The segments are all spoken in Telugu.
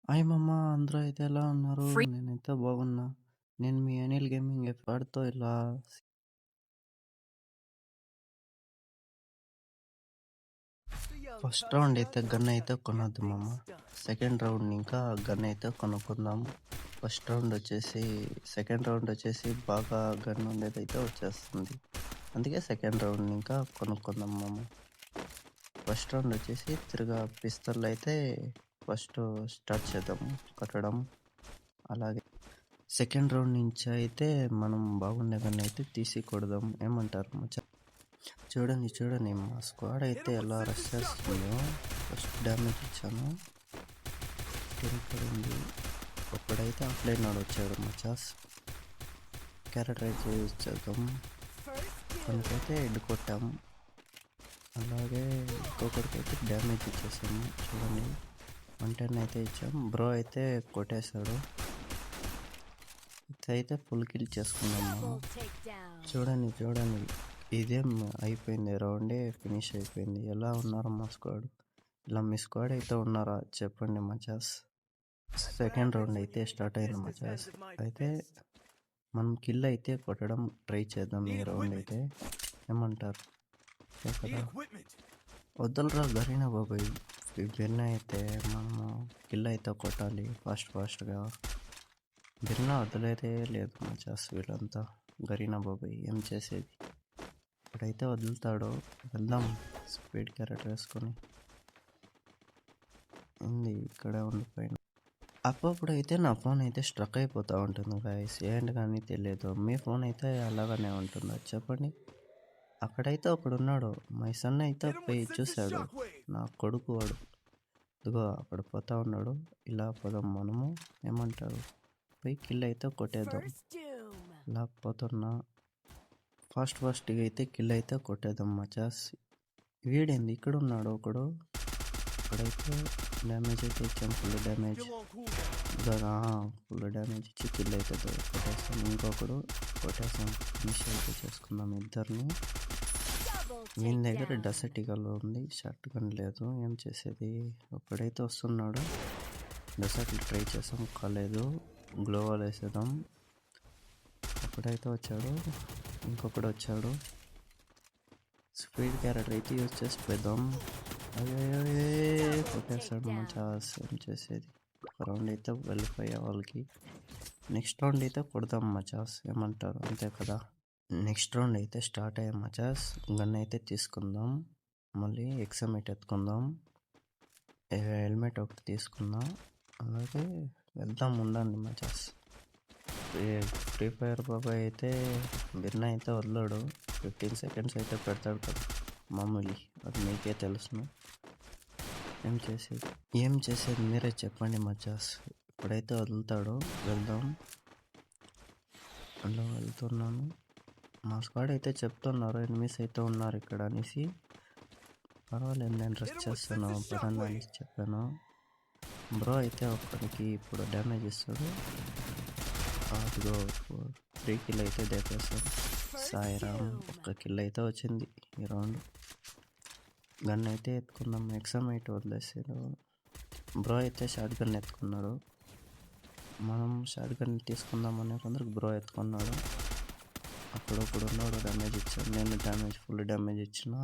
హాయ్ మమ్మ, అందరూ అయితే ఎలా ఉన్నారు? నేనైతే బాగున్నా. నేను మీ అనిల్ గేమింగ్ ఎఫర్ట్‌తో ఇలా ఫస్ట్ రౌండ్ అయితే గన్ అయితే కొనొద్దు మామ. సెకండ్ రౌండ్ ఇంకా గన్ అయితే కొనుక్కుందాం. సెకండ్ రౌండ్ వచ్చేసి బాగా గన్ ఉండేదైతే వచ్చేస్తుంది. అందుకే సెకండ్ రౌండ్ ఇంకా కొనుక్కుందాం మామ. ఫస్ట్ రౌండ్ వచ్చేసి తిరగా పిస్తల్ అయితే ఫస్ట్ స్టార్ట్ చేద్దాం కొట్టడం. అలాగే సెకండ్ రౌండ్ నుంచి అయితే మనం బాగుండే గన్ అయితే తీసి కొడదాం. ఏమంటారు మచ్చా? చూడండి మా స్క్వాడ్ అయితే ఎలా రష్ చేస్తుందో. ఫస్ట్ డ్యామేజ్ ఇచ్చాను, కిల్ పడింది. ఒక్కడైతే ఆఫ్లైన్ నాడు వచ్చాడు మచాస్. క్యారెక్టర్ అయితే యూజ్ చేద్దాం. కొనికైతే హెడ్ కొట్టాం. అలాగే ఇంకొకరికైతే డ్యామేజ్ ఇచ్చేసాము. చూడండి 110 అయితే ఇచ్చాం. బ్రో అయితే కొట్టేశాడు. అయితే ఫుల్ కిల్ చేసుకున్నాం మనం. చూడండి ఇదేం అయిపోయింది, రౌండే ఫినిష్ అయిపోయింది. ఎలా ఉన్నారు మా స్క్వాడ్? ఇలా మీ స్క్వాడ్ అయితే ఉన్నారా చెప్పండి మచాస్. సెకండ్ రౌండ్ అయితే స్టార్ట్ అయింది మచాస్. అయితే మనం కిల్ అయితే కొట్టడం ట్రై చేద్దాం ఈ రౌండ్ అయితే. ఏమంటారు? కదా, వద్దలరా గరీనా బాబాయ్. బిర్న అయితే మనము కిల్ అయితే కొట్టాలి ఫాస్ట్గా. బిర్న వదిలేదే లేదు మచాస్. వీళ్ళంతా గరీనా బాబాయ్ ఏం చేసేది? ఇప్పుడైతే వదులుతాడు. వెళ్దాం స్పీడ్ క్యారెట్ వేసుకొని. ఉంది ఇక్కడే ఉండిపోయిన. అప్పుడప్పుడు అయితే నా ఫోన్ అయితే స్ట్రక్ అయిపోతూ ఉంటుంది గాయస్. ఏంటి కానీ తెలియదు. మీ ఫోన్ అయితే అలాగనే ఉంటుందా చెప్పండి. అక్కడైతే ఒకడున్నాడు. మై సన్ అయితే పోయి చూశాడు. నా కొడుకు వాడు. ఇదిగో అక్కడ పోతా ఉన్నాడు. ఇలా పోదాం మనము. ఏమంటారు? పోయి కిల్ అయితే కొట్టేద్దాం. ఇలా పోతున్నా. ఫాస్ట్గా అయితే కిల్ అయితే కొట్టేద్దాం మచాస్. వీడేంది ఇక్కడ ఉన్నాడు ఒకడు. ఇక్కడైతే డ్యామేజ్ అయితే ఇచ్చాం. ఫుల్ డ్యామేజ్ ఇచ్చి కిల్ అయితే కొట్టేస్తాం. ఇంకొకడు కొట్టేస్తాం. ఫినిష్ అయితే చేసుకుందాం ఇద్దరిని. వీని దగ్గర డసటికల్ ఉంది, షర్ట్ గన్ లేదు. ఏం చేసేది? ఒకడైతే వస్తున్నాడు. డసట్లు ట్రై చేసాం, కాలేదు. గ్లోవాల్ వేసేద్దాం. ఒకడైతే వచ్చాడు, ఇంకొకడు వచ్చాడు. స్పీడ్ క్యారెక్టర్ అయితే యూజ్ చేసి పెద్దాం. అయ్యే కొట్టేస్తాడు మచాస్. ఏం చేసేది? ఒక రౌండ్ అయితే వెళ్ళిపోయే వాళ్ళకి. నెక్స్ట్ రౌండ్ అయితే కొడదాం మచాస్. ఏమంటారు? అంతే కదా. నెక్స్ట్ రౌండ్ అయితే స్టార్ట్ అయ్యే మచాస్. గన్ అయితే తీసుకుందాం. మళ్ళీ ఎక్సమేట్ ఎత్తుకుందాం. హెల్మెట్ ఒకటి తీసుకుందాం. అలాగే వెళ్దాం. ఉండండి మచాస్. ఫ్రీ ఫైర్ బాబాయ్ అయితే బిర్న అయితే వదలడు. 15 సెకండ్స్ అయితే పెడతాడు కదా మామూలు. అది మీకే తెలుసును. ఏం చేసేది మీరే చెప్పండి మచాస్. ఇప్పుడైతే వదులుతాడు. వెళ్దాం. అలా వెళ్తున్నాను. మా స్క్వాడ్ అయితే చెప్తున్నారు ఎనిమిస్ అయితే ఉన్నారు ఇక్కడ అనేసి. పర్వాలేదు, నేను రెస్ట్ చేస్తాను పదండి అనేసి చెప్పాను. బ్రో అయితే ఒక్కడికి ఇప్పుడు డ్యామేజ్ ఇస్తాడు. అదిగో 3 కిల్ అయితే దేపేస్తాడు. సాయిరామ్ ఒక్క కిల్ అయితే వచ్చింది ఈ రౌండ్. గన్ అయితే ఎత్తుకుందాం. ఎక్సమైట్ వదిలేసాడు. బ్రో అయితే షార్ట్ గన్ ఎత్తుకున్నాడు. మనం షార్ట్ గన్ తీసుకుందాం అనే కొందరికి బ్రో ఎత్తుకున్నాడు. అప్పుడప్పుడు ఉన్నాడు. డ్యామేజ్ ఇచ్చాడు. నేను ఫుల్ డ్యామేజ్ ఇచ్చిన.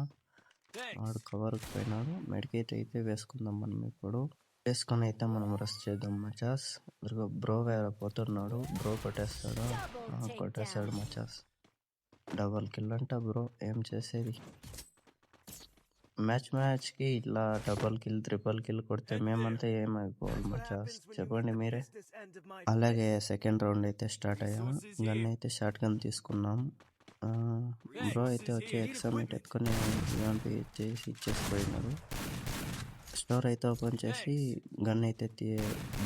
వాడు కవర్కి పోయినాడు. మెడికేట్ అయితే వేసుకుందాం మనం. ఇప్పుడు వేసుకొని అయితే మనం రెస్ట్ చేద్దాం మచాస్. బ్రో వేరే పోతున్నాడు. బ్రో కొట్టేస్తాడు మచాస్. డబల్ కిల్ అంట బ్రో. ఏం చేసేది? మ్యాచ్కి ఇట్లా డబల్ కిల్, ట్రిపుల్ కిల్ కొడితే మేమంతా ఏమైపోవాలి మచాస్ చెప్పండి మీరే. అలాగే సెకండ్ రౌండ్ అయితే స్టార్ట్ అయ్యాము. గన్ అయితే షార్ట్ గన్ తీసుకున్నాం. బ్రో అయితే వచ్చి ఎక్సమిట్ ఎత్తుకొని ఇచ్చేసి పోయినాడు. స్టోర్ అయితే ఓపెన్ చేసి గన్ అయితే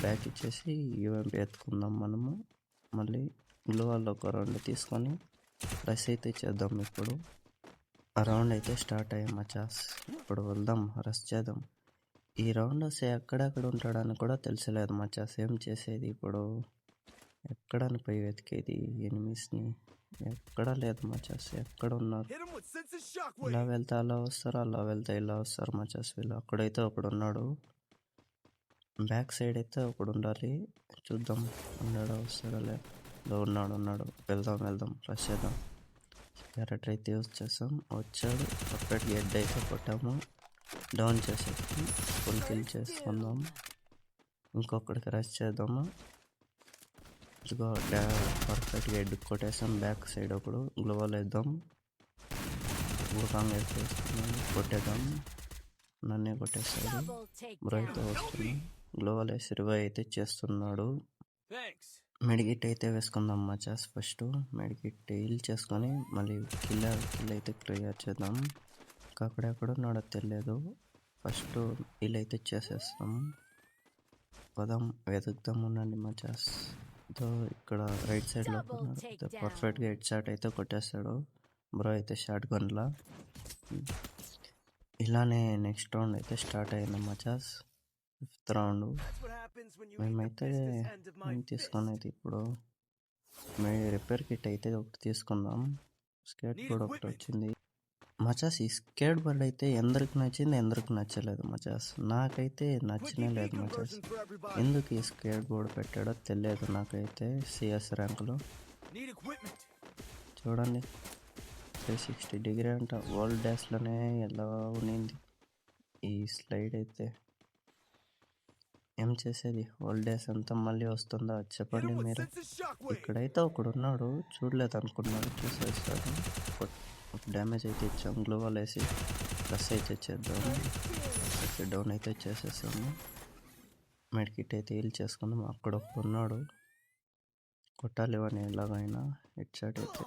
బ్యాక్ ఇచ్చేసి యూఎంపీ ఎత్తుకుందాం మనము. మళ్ళీ గ్లోవాల్ ఒక రౌండ్ తీసుకొని రష్ అయితే చేద్దాం. ఇప్పుడు ఆ రౌండ్ అయితే స్టార్ట్ అయ్యాం మచాస్. ఇప్పుడు వెళ్దాం, రష్ చేద్దాం. ఈ రౌండ్ వస్తే ఎక్కడెక్కడ ఉంటాడని కూడా తెలిసలేదు మచాస్. ఏం చేసేది ఇప్పుడు? ఎక్కడని పోయి వెతికేది ఎనిమిస్ని? ఎక్కడా లేదు మచాస్. ఎక్కడ ఉన్నారు? ఇలా వెళ్తే అలా వస్తారు, అలా వెళ్తే ఇలా వస్తారు మచాస్. వీళ్ళు అక్కడైతే ఒకడు ఉన్నాడు. బ్యాక్ సైడ్ అయితే ఒకడు ఉండాలి. చూద్దాం ఉన్నాడో వస్తాడో లేదు. ఉన్నాడు. వెళ్దాం రష్ చేద్దాం. క్యారెక్టర్ అయితే యూజ్ చేస్తాం. వచ్చాడు పర్ఫెక్ట్గా హెడ్ అయితే కొట్టాము. డౌన్ చేసేసి ఫుల్ కిల్ చేసుకుందాం. ఇంకొకడికి రష్ చేద్దాము. ఇదిగో పర్ఫెక్ట్గా హెడ్ కొట్టేసాం. బ్యాక్ సైడ్ ఒకడు గ్లోవల్ వేద్దాం. గ్లూకాంగ్ వేసుకున్నాం. కొట్టేద్దాం. నన్నే కొట్టేస్తాడు. బ్రో అయితే వస్తున్నాం. గ్లోవల్ వేసి రివైవ్ అయితే చేస్తున్నాడు. మెడికిట్ అయితే వేసుకుందాం మచాస్. ఫస్ట్ మెడికిట్ హీల్ చేసుకొని మళ్ళీ కిల్ అయితే క్లియర్ చేద్దాం. అక్కడెక్కడ ఉన్నాడో తెలియదు. ఫస్ట్ హీల్ అయితే చేసేస్తాం. పదం వెతుకుతాం ఉండండి మచాస్. ఇక్కడ రైట్ సైడ్లో పర్ఫెక్ట్గా హెడ్ షాట్ అయితే కొట్టేస్తాడు. బ్రో అయితే షార్ట్ గన్లా. ఇలానే నెక్స్ట్ రౌండ్ అయితే స్టార్ట్ అయింది మచాస్. 5th రౌండ్ మేమైతే తీసుకొని అయితే ఇప్పుడు రిపేర్ కిట్ అయితే ఒకటి తీసుకుందాం. స్కేట్ బోర్డ్ ఒకటి వచ్చింది మచాస్. ఈ స్కేట్ బోర్డ్ అయితే ఎందరికి నచ్చింది ఎందరికి నచ్చలేదు మచాస్. నాకైతే నచ్చనే లేదు మచాస్. ఎందుకు ఈ స్కేట్ బోర్డ్ పెట్టాడో తెలియదు నాకైతే. సిఎస్ ర్యాంకులో చూడండి 360 డిగ్రీ అంట. వరల్డ్ డాష్లోనే ఎలా ఉన్నింది ఈ స్లైడ్ అయితే. ఏం చేసేది, వరల్డ్ డాష్ అంతా మళ్ళీ వస్తుందా చెప్పండి మీరు. ఇక్కడైతే ఒకడు ఉన్నాడు, చూడలేదు అనుకున్నాడు, చూసేస్తాడు. డ్యామేజ్ అయితే ఇచ్చాం. గ్లోవల్ వేసి ప్లస్ అయితే చేద్దాము. డౌన్ అయితే చేసేసాము. మెడికిట్ అయితే హీల్ చేసుకుందాం. అక్కడ ఒకడు ఉన్నాడు, కొట్టాలి అని ఎలాగైనా. హెడ్ షాట్ అయితే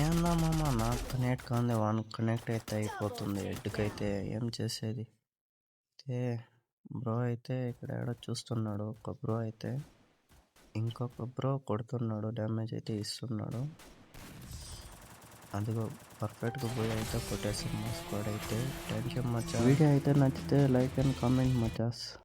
ఏందా మామ, నాకు కనెక్ట్ కాంది, వన్ కనెక్ట్ అయితే అయిపోతుంది హెడ్కైతే. ఏం చేసేది. అయితే బ్రో అయితే ఇక్కడ ఏడో చూస్తున్నాడు. ఒక బ్రో అయితే ఇంకొక బ్రో కొడుతున్నాడు, డ్యామేజ్ అయితే ఇస్తున్నాడు. అదిగో పర్ఫెక్ట్గా పోయి అయితే కొట్టేసాం మా స్క్వాడ్ అయితే. Thank you much. వీడియో అయితే నచ్చితే లైక్ అండ్ కామెంట్ మచాస్.